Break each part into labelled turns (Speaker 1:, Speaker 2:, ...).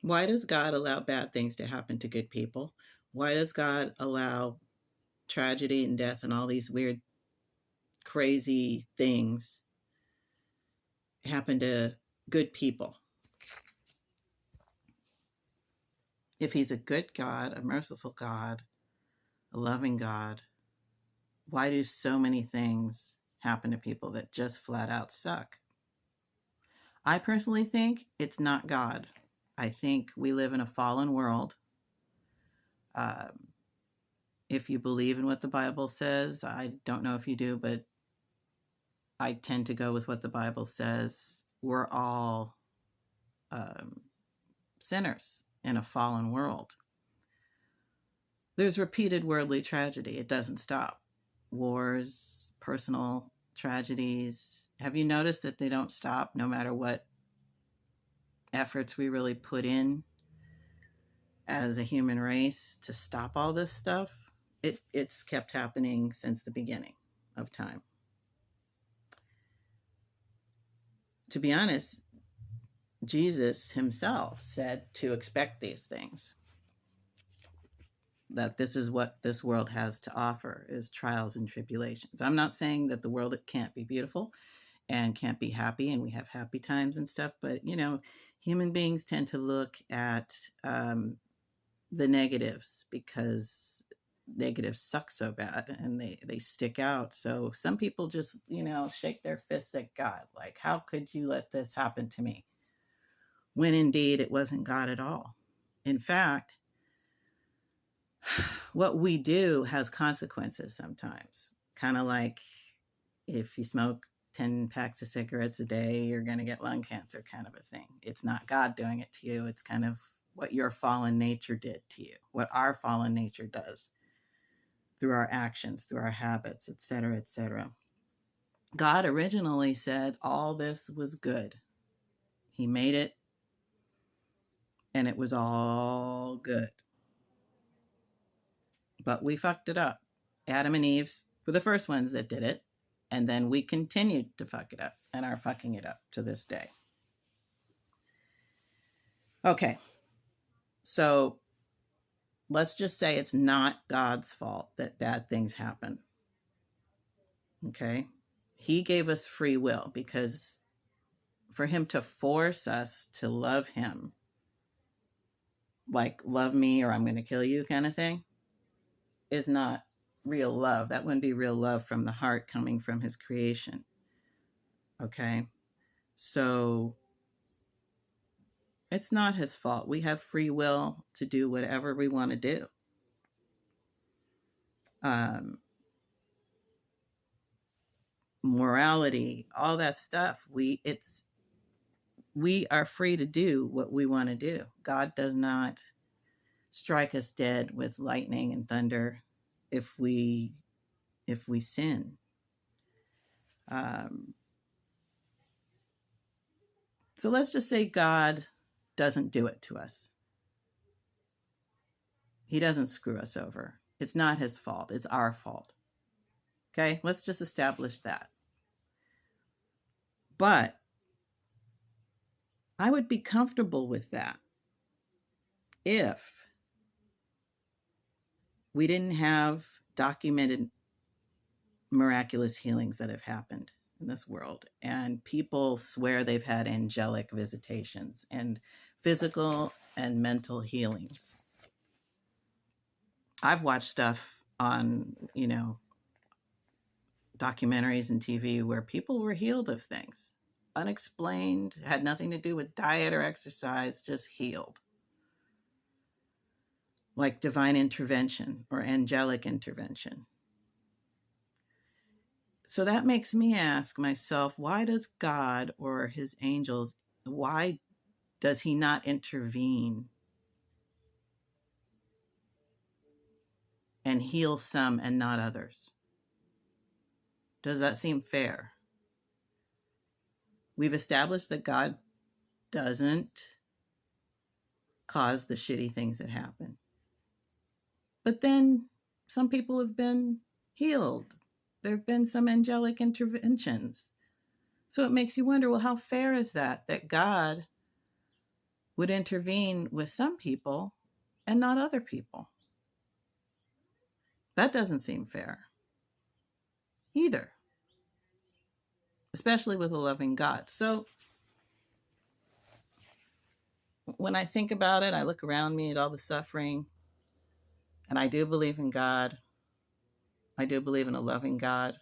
Speaker 1: Why does God allow bad things to happen to good people? Why does God allow tragedy and death and all these weird, crazy things happen to good people? If he's a good God, a merciful God, a loving God, why do so many things happen to people that just flat out suck? I personally think it's not God. I think we live in a fallen world. Um, if you believe in what the Bible says, I don't know if you do, but I tend to go with what the Bible says. We're all um, sinners in a fallen world. There's repeated worldly tragedy. It doesn't stop. Wars, personal tragedies. Have you noticed that they don't stop no matter what efforts we really put in as a human race to stop all this stuff? It's kept happening since the beginning of time. To be honest, Jesus himself said to expect these things, that this is what this world has to offer, is trials and tribulations. I'm not saying that the world can't be beautiful and can't be happy and we have happy times and stuff, but human beings tend to look at the negatives because negatives suck so bad and they stick out. So some people just shake their fists at God, like, how could you let this happen to me, when indeed it wasn't God at all. In fact, what we do has consequences sometimes. Kind of like if you smoke 10 packs of cigarettes a day, you're going to get lung cancer, kind of a thing. It's not God doing it to you. It's kind of what your fallen nature did to you, what our fallen nature does through our actions, through our habits, etc., etc. God originally said all this was good. He made it, and it was all good. But we fucked it up. Adam and Eve were the first ones that did it, and then we continued to fuck it up and are fucking it up to this day. Okay, so let's just say it's not God's fault that bad things happen. Okay, he gave us free will, because for him to force us to love him, like love me or I'm going to kill you kind of thing, is not real love. That wouldn't be real love from the heart coming from his creation. Okay, so it's not his fault. We have free will to do whatever we want to do. Morality, all that stuff, we are free to do what we want to do. God does not strike us dead with lightning and thunder if we sin. So let's just say God doesn't do it to us. He doesn't screw us over. It's not his fault. It's our fault. Okay, let's just establish that. But I would be comfortable with that if we didn't have documented miraculous healings that have happened in this world, and people swear they've had angelic visitations and physical and mental healings. I've watched stuff on, documentaries and TV where people were healed of things, unexplained, had nothing to do with diet or exercise, just healed. Like divine intervention or angelic intervention. So that makes me ask myself, why does God or his angels, why does he not intervene and heal some and not others? Does that seem fair? We've established that God doesn't cause the shitty things that happen. But then some people have been healed. There have been some angelic interventions. So it makes you wonder, well, how fair is that? That God would intervene with some people and not other people. That doesn't seem fair either, especially with a loving God. So when I think about it, I look around me at all the suffering, and I do believe in God. I do believe in a loving God.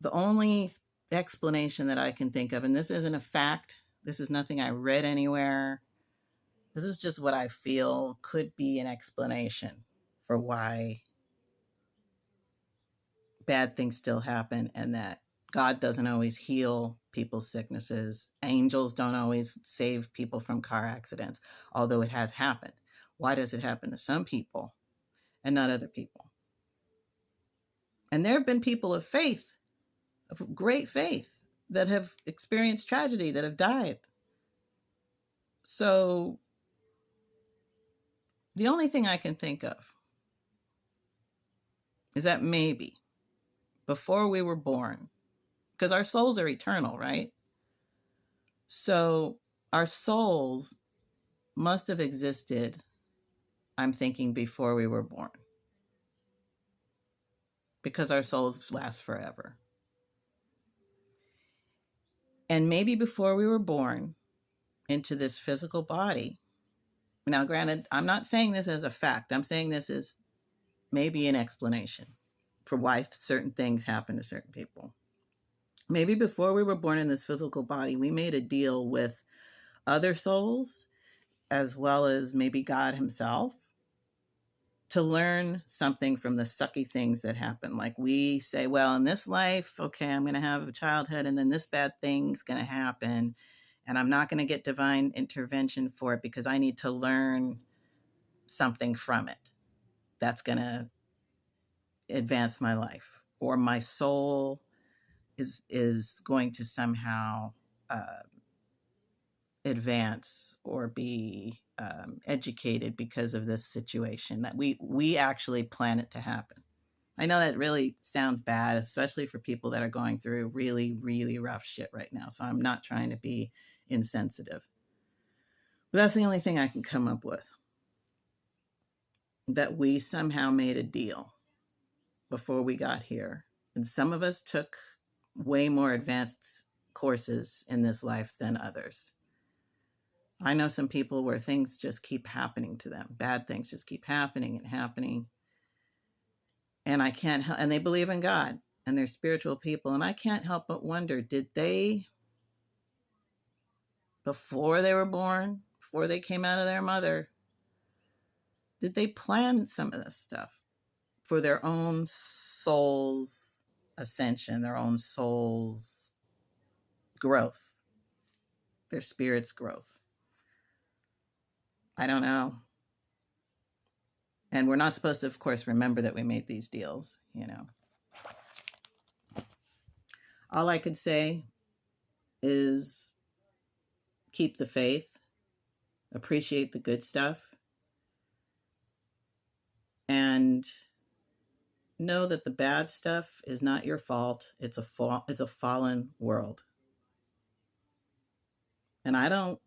Speaker 1: The only explanation that I can think of, and this isn't a fact, this is nothing I read anywhere, this is just what I feel could be an explanation for why bad things still happen, and that God doesn't always heal people's sicknesses. Angels don't always save people from car accidents, although it has happened. Why does it happen to some people and not other people? And there have been people of faith, of great faith, that have experienced tragedy, that have died. So the only thing I can think of is that maybe before we were born, because our souls are eternal, right? So our souls must have existed, I'm thinking, before we were born, because our souls last forever. And maybe before we were born into this physical body. Now, granted, I'm not saying this as a fact. I'm saying this is maybe an explanation for why certain things happen to certain people. Maybe before we were born in this physical body, we made a deal with other souls, as well as maybe God himself, to learn something from the sucky things that happen. Like we say, well, in this life, okay, I'm going to have a childhood, and then this bad thing's going to happen, and I'm not going to get divine intervention for it because I need to learn something from it that's going to advance my life, or my soul is going to somehow advance or be educated because of this situation that we actually plan it to happen. I know that really sounds bad, especially for people that are going through really, really rough shit right now. So I'm not trying to be insensitive. But that's the only thing I can come up with. That we somehow made a deal before we got here. And some of us took way more advanced courses in this life than others. I know some people where things just keep happening to them. Bad things just keep happening and happening. And I can't help, and they believe in God and they're spiritual people. And I can't help but wonder, did they, before they were born, before they came out of their mother, did they plan some of this stuff for their own soul's ascension, their own soul's growth, their spirit's growth? I don't know. And we're not supposed to, of course, remember that we made these deals, you know. All I could say is keep the faith, appreciate the good stuff, and know that the bad stuff is not your fault. It's a fallen world. And I don't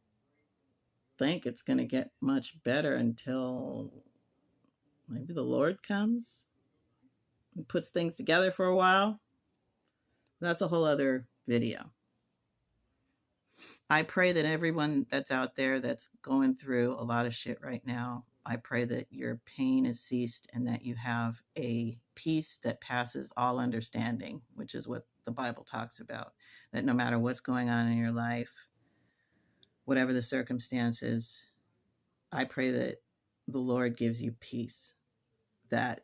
Speaker 1: think it's going to get much better until maybe the Lord comes and puts things together for a while. That's a whole other video. I pray that everyone that's out there that's going through a lot of shit right now, I pray that your pain is ceased and that you have a peace that passes all understanding, which is what the Bible talks about. That no matter what's going on in your life, whatever the circumstances, I pray that the Lord gives you peace that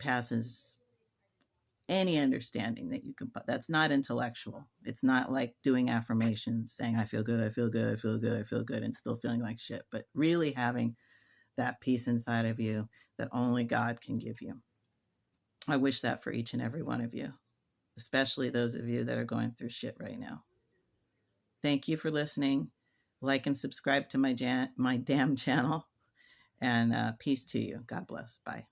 Speaker 1: passes any understanding that you can put. That's not intellectual. It's not like doing affirmations, saying, I feel good, I feel good, I feel good, I feel good, and still feeling like shit, but really having that peace inside of you that only God can give you. I wish that for each and every one of you, especially those of you that are going through shit right now. Thank you for listening. Like and subscribe to my damn channel, and peace to you. God bless. Bye.